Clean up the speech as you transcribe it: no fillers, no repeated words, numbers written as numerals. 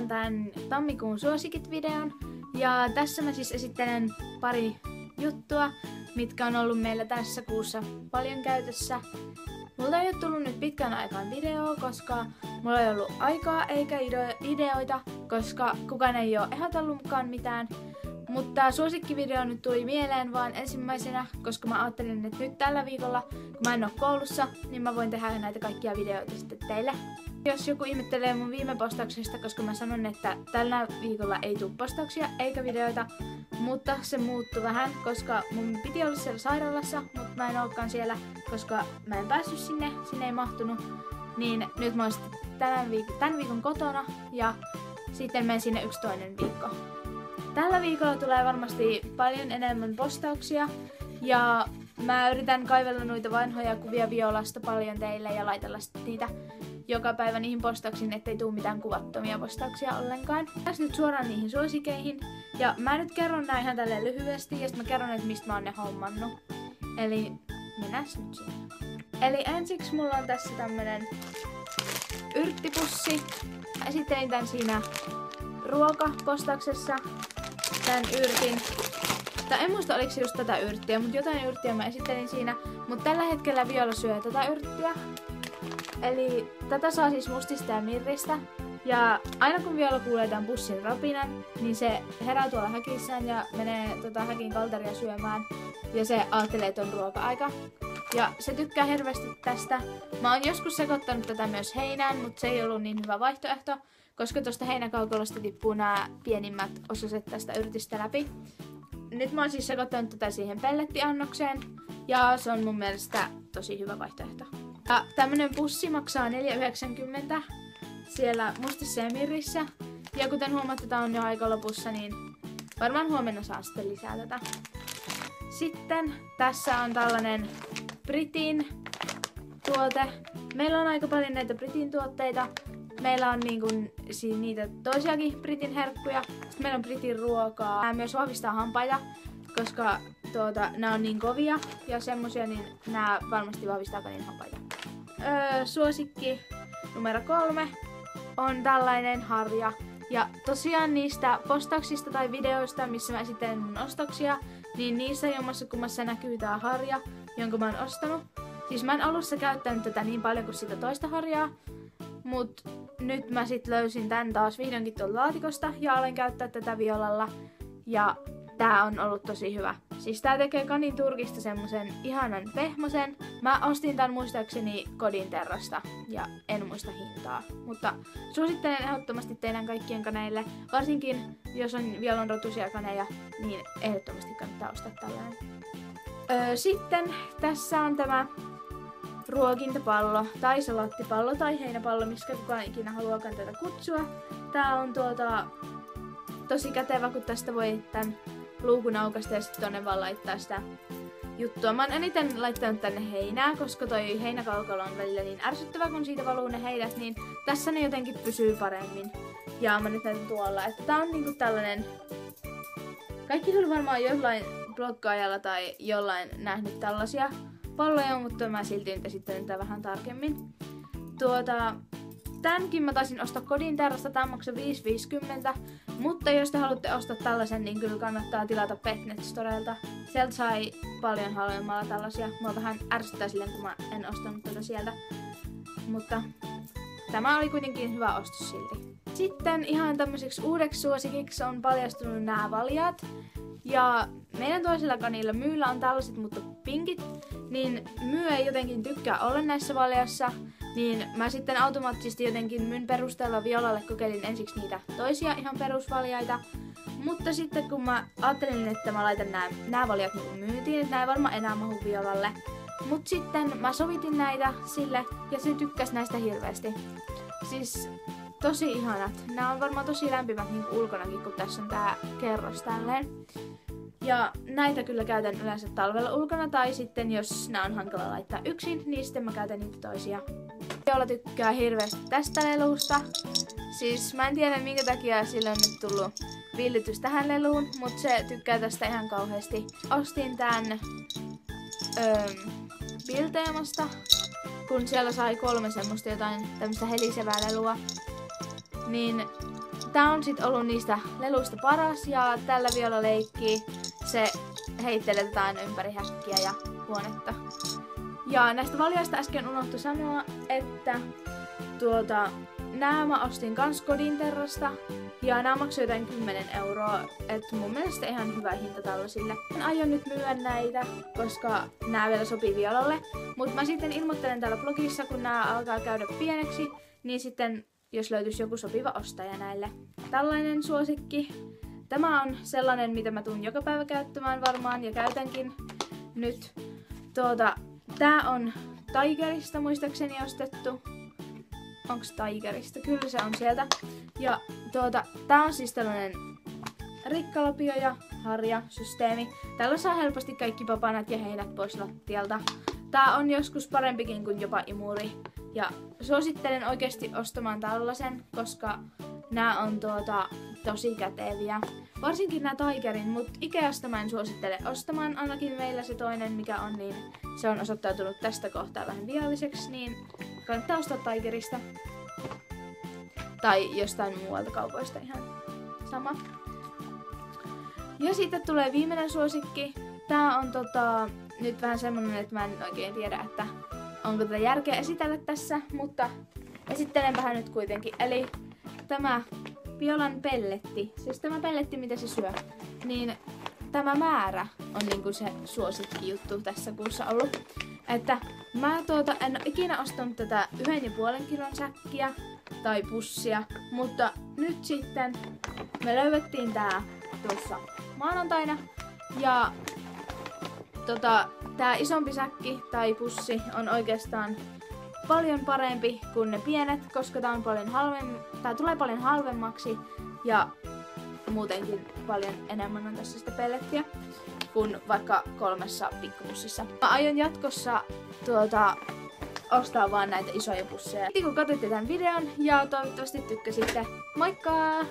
mukaan tämän tammikuun suosikit-videon. Ja tässä mä siis esittelen pari juttua, mitkä on ollut meillä tässä kuussa paljon käytössä. Multa ei ole tullut nyt pitkän aikaan videoa, koska mulla ei ollut aikaa eikä ideoita, koska kukaan ei ole ehdotellutkaan mitään. Mutta suosikkivideo nyt tuli mieleen vaan ensimmäisenä, koska mä ajattelin, että nyt tällä viikolla, kun mä en oo koulussa, niin mä voin tehdä näitä kaikkia videoita sitten teille. Jos joku ihmettelee mun viime postauksesta, koska mä sanon, että tällä viikolla ei tule postauksia eikä videoita, mutta se muuttui vähän, koska mun piti olla siellä sairaalassa, mutta mä en olekaan siellä, koska mä en päässyt sinne ei mahtunut. Niin nyt mä oon sitten tämän viikon kotona ja sitten menen sinne yksi toinen viikko. Tällä viikolla tulee varmasti paljon enemmän postauksia ja mä yritän kaivella noita vanhoja kuvia Violasta paljon teille ja laitella niitä joka päivä niihin postauksiin, ettei tuu mitään kuvattomia postauksia ollenkaan. Tässä nyt suoraan niihin suosikeihin. Ja mä nyt kerron nää ihan tälleen lyhyesti ja sitten mä kerron, että mistä mä oon ne hommannut. Eli mennääs nyt siihen. Eli ensiksi mulla on tässä tämmönen yrttipussi. Esittelin tän siinä ruokapostauksessa. Tän yrtin. En muista oliko se just tätä yrttiä, mutta jotain yrttiä mä esittelin siinä. Mutta tällä hetkellä Viola syö tätä yrttiä. Eli tätä saa siis mustista ja mirristä. Ja aina kun Viola kuulee tämän pussin rapinan, niin se herää tuolla häkissään ja menee häkin kalteria syömään. Ja se ajattelee, että on ruoka-aika. Ja se tykkää hirveästi tästä. Mä oon joskus sekoittanut tätä myös heinään, mutta se ei ollut niin hyvä vaihtoehto, koska tuosta heinäkaukalosta tippuu nämä pienimmät osaset tästä yrtistä läpi. Nyt mä oon siis sekoittanut tätä siihen pellettiannokseen ja se on mun mielestä tosi hyvä vaihtoehto. Ja tämmönen pussi maksaa 4,90 siellä mustissa ja mirrissä. Ja kuten huomaatte, tää on jo aika lopussa, niin varmaan huomenna saa sitten lisää tätä. Sitten tässä on tällainen Britin tuote. Meillä on aika paljon näitä Britin tuotteita. Meillä on niitä toisiakin Britin herkkuja. Sitten meillä on Britin ruokaa. Nämä myös vahvistaa hampaita, koska nämä on niin kovia ja semmosia, niin nämä varmasti vahvistaa kanin hampaita. Suosikki numero 3 on tällainen harja. Ja tosiaan niistä postauksista tai videoista, missä mä esittelen mun ostoksia, niin niissä jommassa kummassa näkyy tää harja, jonka mä oon ostanut. Siis mä en alussa käyttänyt tätä niin paljon kuin sitä toista harjaa, mut nyt mä sit löysin tän taas vihdoinkin tuolta laatikosta ja aloin käyttää tätä Violalla. Ja tää on ollut tosi hyvä. Siis tää tekee kanin turkista semmosen ihanan pehmosen. Mä ostin tän muistaakseni Kodin Terrasta ja en muista hintaa. Mutta suosittelen ehdottomasti teidän kaikkien kaneille. Varsinkin jos on Violan rotuisia kaneja, niin ehdottomasti kannattaa ostaa tällainen. Sitten tässä on tämä ruokintapallo tai salaattipallo tai heinäpallo, miksi kukaan ikinä haluakaan tätä kutsua. Tää on tosi kätevä, kun tästä voi tän luukun aukasta ja sitten tonne vaan laittaa sitä juttua. Mä oon eniten laittanut tänne heinää, koska toi heinäkaukalo on välillä niin ärsyttävä, kun siitä valuu ne heinät, niin tässä ne jotenkin pysyy paremmin. Ja mä nyt näytän tuolla, että tää on niinku tällainen. Kaikki kyllä varmaan jollain bloggaajalla tai jollain nähnyt tällaisia palloja, mutta mä silti nyt esittelen tätä vähän tarkemmin. Tämänkin mä taisin ostaa Kodin Terrasta, tää maksaa 5,50, mutta jos te haluatte ostaa tällaisen, niin kyllä kannattaa tilata Petnet Storelta. Sieltä sai paljon halvemmalla tällaisia. Mua vähän ärsyttää silleen, kun mä en ostanut tätä sieltä. Mutta tämä oli kuitenkin hyvä ostos silti. Sitten ihan tämmöiseksi uudeksi suosikiksi on paljastunut nämä valjaat. Ja meidän toisella kanilla Myyllä on tällaiset, mutta pinkit. Niin Myy ei jotenkin tykkää olla näissä valjaissa. Niin mä sitten automaattisesti jotenkin Myyn perusteella Violalle kokeilin ensiksi niitä toisia ihan perusvaljaita. Mutta sitten kun mä ajattelin, että mä laitan nämä valjat niin myytiin, että nää ei varmaan enää mahu Violalle. Mut sitten mä sovitin näitä sille ja se tykkäsi näistä hirveästi. Siis tosi ihanat. Nää on varmaan tosi lämpimät niin ulkonakin, kun tässä on tää kerros tälleen. Ja näitä kyllä käytän yleensä talvella ulkona tai sitten jos nää on hankala laittaa yksin, niin sitten mä käytän niitä toisia. Viola tykkää hirveästi tästä lelusta. Siis mä en tiedä minkä takia sillä on nyt tullut villitys tähän leluun, mutta se tykkää tästä ihan kauheasti. Ostin tän Bilteemasta, kun siellä sai 3 semmoista jotain tämmöistä helisevää lelua. Niin tää on sit ollut niistä leluista paras ja tällä Viola leikkii. Se heittelee tätä aina ympäri häkkiä ja huonetta. Ja näistä valjaista äsken unohtui sanoa, että nää mä ostin kans Kodinterrasta ja nää maksoi jotain 10 €, et mun mielestä ihan hyvä hinta tällaisille. En aion nyt myyä näitä, koska nää vielä sopii Violalle, mut mä sitten ilmoittelen täällä blogissa, kun nää alkaa käydä pieneksi, niin sitten jos löytyisi joku sopiva ostaja näille. Tällainen suosikki. Tämä on sellainen, mitä mä tuun joka päivä käyttämään varmaan ja käytänkin nyt. Tää on Tigerista muistaakseni ostettu. Onks Tigerista? Kyllä se on sieltä. Ja tää on siis tällainen rikkalapio ja harjasysteemi. Tällä saa helposti kaikki papanat ja heinät pois lattialta. Tää on joskus parempikin kuin jopa imuri. Ja suosittelen oikeesti ostamaan tällaisen, koska nää on tosi käteviä. Varsinkin nää Tigerin, mut Ikeasta mä en suosittele ostamaan. Ainakin meillä se toinen mikä on, niin se on osoittautunut tästä kohtaa vähän vialliseksi, niin kannattaa ostaa Tigerista. Tai jostain muualta kaupoista ihan sama. Ja sitten tulee viimeinen suosikki. Tää on nyt vähän semmonen, että mä en oikein tiedä, että onko tätä järkeä esitellä tässä, mutta esittelen vähän nyt kuitenkin. Eli tämä Violan pelletti, siis tämä pelletti mitä se syö, niin tämä määrä on niinku se suosikki juttu tässä kuussa ollut. Että mä en ole ikinä ostanut tätä 1,5 kilon säkkiä tai pussia, mutta nyt sitten me löydettiin tää tuossa maanantaina ja tää isompi säkki tai pussi on oikeastaan paljon parempi kuin ne pienet, koska tää tulee paljon halvemmaksi ja muutenkin paljon enemmän on tässä sitä pellettiä kuin vaikka 3 pikkupussissa. Mä aion jatkossa ostaa vaan näitä isoja pusseja. Kiitos kun katsoitte tämän videon ja toivottavasti tykkäsitte. Moikka!